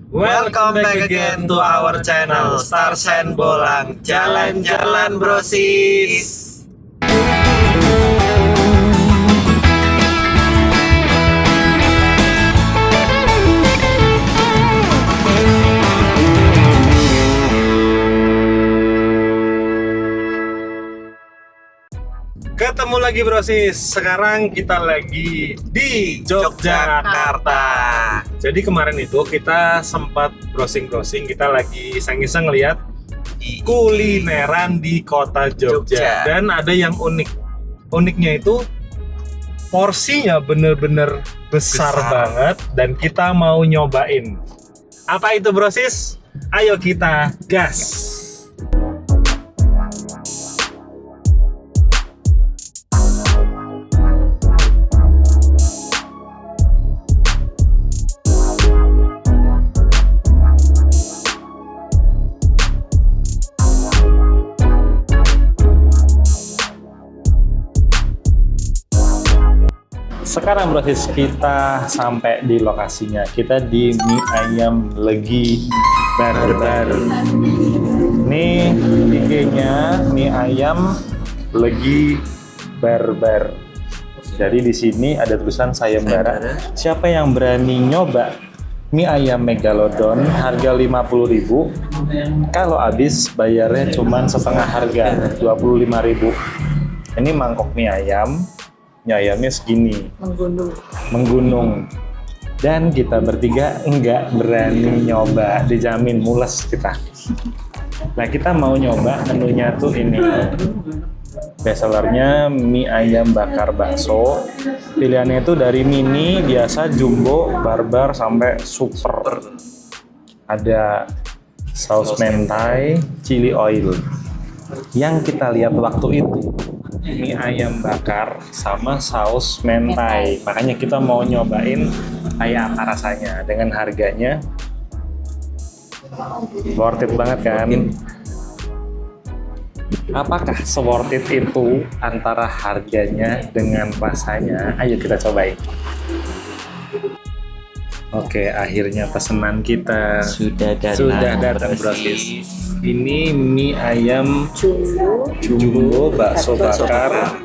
Welcome back again to our channel Star Sen Bolang. Jalan-jalan brosis. Ketemu lagi brosis. Sekarang kita lagi di Yogyakarta. Jadi kemarin itu kita sempat browsing-browsing, kita lagi iseng-iseng ngeliat kulineran di kota Jogja. Dan ada yang unik. Uniknya itu porsinya bener-bener besar banget dan kita mau nyobain. Apa itu brosis? Ayo kita gas. Sekarang brosis kita sampai di lokasinya. Kita di mie ayam Legi Barbar. Ini IG-nya mie ayam Legi Barbar. Jadi di sini ada tulisan sayembara. Siapa yang berani nyoba mie ayam Megalodon harga 50.000, kalau habis bayarnya cuma setengah harga, 25.000. Ini mangkok mie ayam. Ayamnya segini, menggunung, dan kita bertiga enggak berani nyoba, dijamin mules kita. Nah, kita mau nyoba menunya tuh ini, bestsellernya mie ayam bakar bakso. Pilihannya itu dari mini, biasa, jumbo, barbar, sampai super. Ada saus mentai, chili oil. Yang kita lihat waktu itu mie ayam bakar sama saus mentai. Makanya kita mau nyobain kayak apa rasanya dengan harganya. Worth it banget kan? Apakah se-worth it itu antara harganya dengan rasanya? Ayo kita cobain. Oke, akhirnya pesanan kita sudah datang brosis. Ini mie ayam jumbo bakso bakar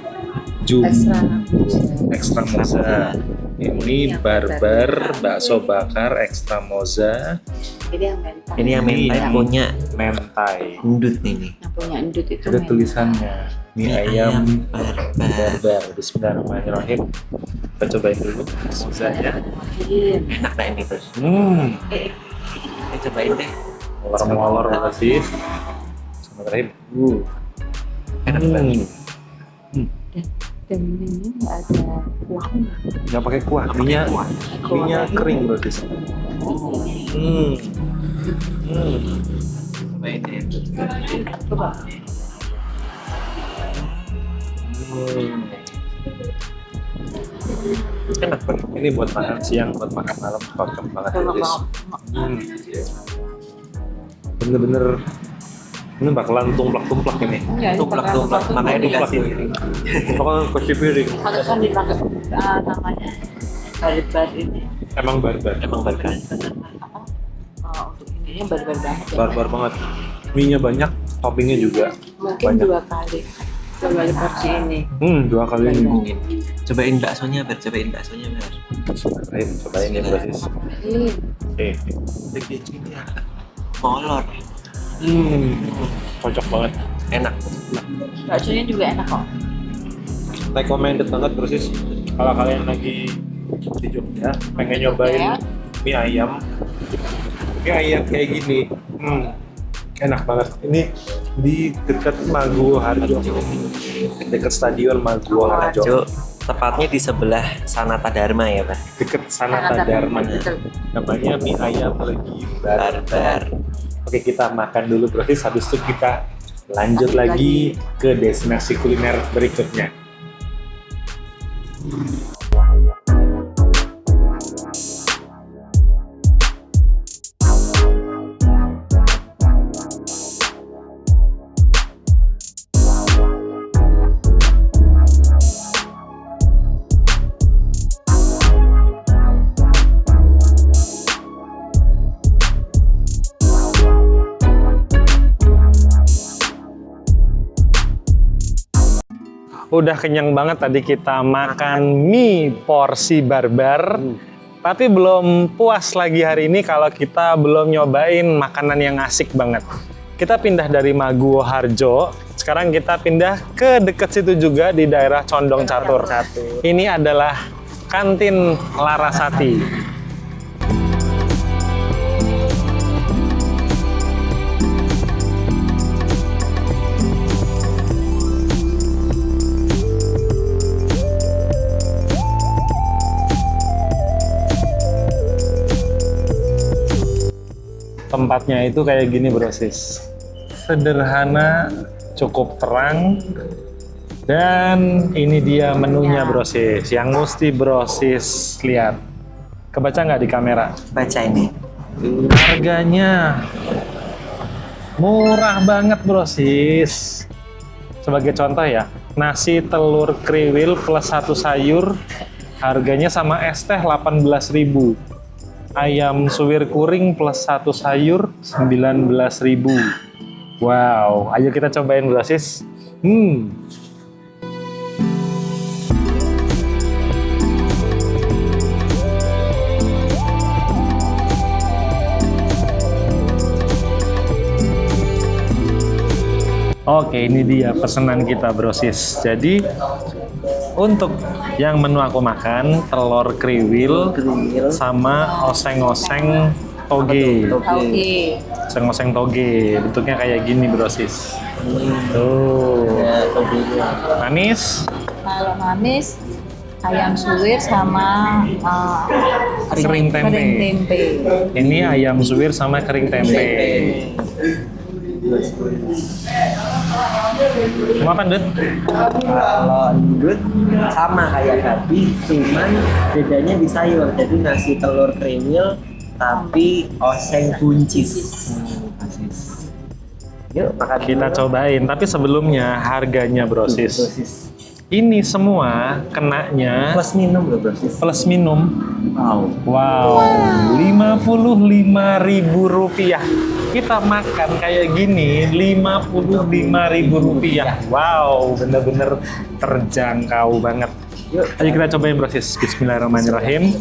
ekstra moza. Ini barbar bakso bakar ekstra moza. Ini yang mentai punya mentai. endut ini. Yang punya endut itu Ada tulisannya mie ayam barbar. Bismillahirrahmanirrahim. Kita cobain dulu mozanya. Enak dah ini terus. Kita cobain deh. Molor-molor brosis. Bismillahirrahmanirrahim. Enak banget. dan ini nggak ada kuahnya. Nggak pakai kuah, minyak kering brosis. Cobain deh. Coba. Enak banget. Ini buat makan siang, buat makan malam, cocok banget brosis. Bener-bener ini bakalan tumplak-tumplak ini. Ya, Tumplak-tumplak. Makanya dikasih piring. Bakalan kursi piring. Harus kan dipakai namanya barbar ini. Emang barbar. Emang bakar. Untuk ininya barbar banget. Ya. Barbar banget. Mie-nya banyak, toppingnya juga Mungkin banyak. dua kali porsi ini. 2 kali ini. Mungkin. Cobain baksonya, Ber. Cobain baksonya, Ber. Cobain ya brosis. Begitunya. Molor. Cocok banget. Enak. Baksonya juga enak kok. Recommended banget brosis. Kalau kalian lagi di Jogja, pengen nyobain mie ayam kayak gini, enak banget. Ini di dekat Maguwo Harjo, dekat stadion Maguwo Harjo. Tepatnya di sebelah Sanata Dharma ya, Pak. Dekat Sanata Dharma. Betul. Namanya mie ayam Legi Barbar. Oke, kita makan dulu brosis. Habis itu kita lanjut lagi ke destinasi kuliner berikutnya. Udah kenyang banget tadi kita makan mie porsi barbar. Tapi belum puas lagi hari ini kalau kita belum nyobain makanan yang asik banget. Kita pindah dari Maguwo Harjo, sekarang kita pindah ke dekat situ juga di daerah Condong Catur. Ini adalah kantin Larasati. Tempatnya itu kayak gini brosis, sederhana, cukup terang, dan ini dia menunya brosis, yang mesti brosis lihat. Kebaca nggak di kamera? Baca ini. Harganya murah banget brosis. Sebagai contoh ya, nasi telur kriwil plus 1 sayur, harganya sama es teh 18.000. Ayam suwir kuring plus 1 sayur 19.000. Wow, ayo kita cobain brosis. Oke, ini dia pesanan kita brosis. Jadi untuk yang menu aku makan telur kriwil sama oseng-oseng toge. Oseng-oseng toge, bentuknya kayak gini brosis. Tuh. Manis. Kalau manis, ayam suwir sama Kering tempe. Ini ayam suwir sama kering tempe. Mau apa, Dut? Kalau Dut sama kayak tadi, cuman bedanya di sayur. Jadi nasi telur kriwil tapi oseng buncis. Yuk makan. Kita cobain, tapi sebelumnya harganya brosis. Ini semua kenanya Plus minum loh brosis. plus minum. Wow. Wow, Rp55.000. Kita makan kayak gini Rp55.000. Wow, bener-bener terjangkau banget. Yuk. Ayo kita cobain brosis. Bismillahirrahmanirrahim.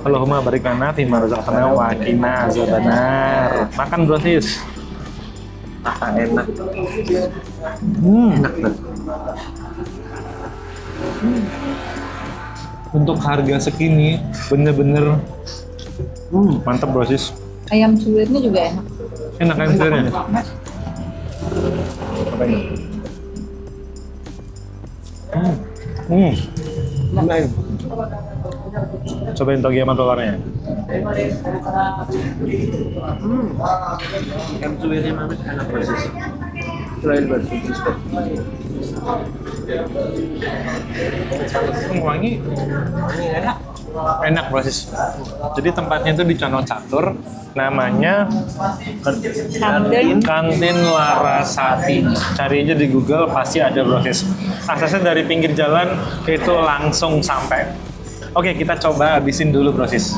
Allahumma barik lana fima razaqtana wa qina azabannar. Makan brosis. Enak. Enak banget. Untuk harga segini bener-bener mantap brosis. ayam suwirnya juga enak. Enak kan sebenarnya? Cobain toge sama telurnya. Ayam suwirnya mana enak brosis. Selain berbuncis. Wangi enak brosis. Jadi tempatnya itu di Condong Catur, namanya Kantin Larasati. Cari aja di Google pasti ada brosis. Aksesnya dari pinggir jalan itu langsung sampai. Oke, kita coba habisin dulu brosis.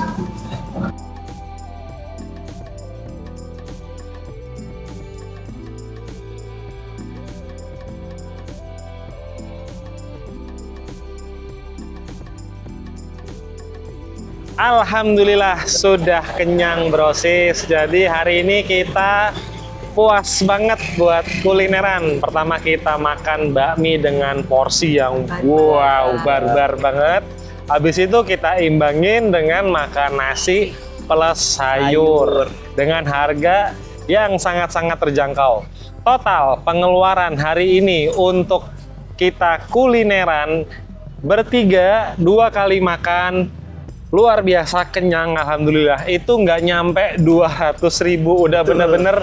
Alhamdulillah sudah kenyang brosis. Jadi hari ini kita puas banget buat kulineran. Pertama kita makan bakmi dengan porsi yang wow, barbar banget. Habis itu kita imbangin dengan makan nasi plus sayur dengan harga yang sangat-sangat terjangkau. Total pengeluaran hari ini untuk kita kulineran bertiga 2 kali makan luar biasa kenyang, alhamdulillah. Itu nggak nyampe 200.000, udah bener-bener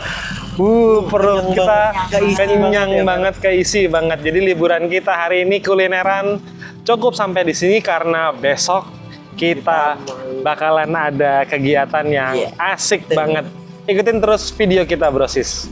perut kita kenyang banget, keisi banget. Jadi liburan kita hari ini kulineran cukup sampai di sini karena besok kita bakalan ada kegiatan yang asik banget. Ikutin terus video kita brosis.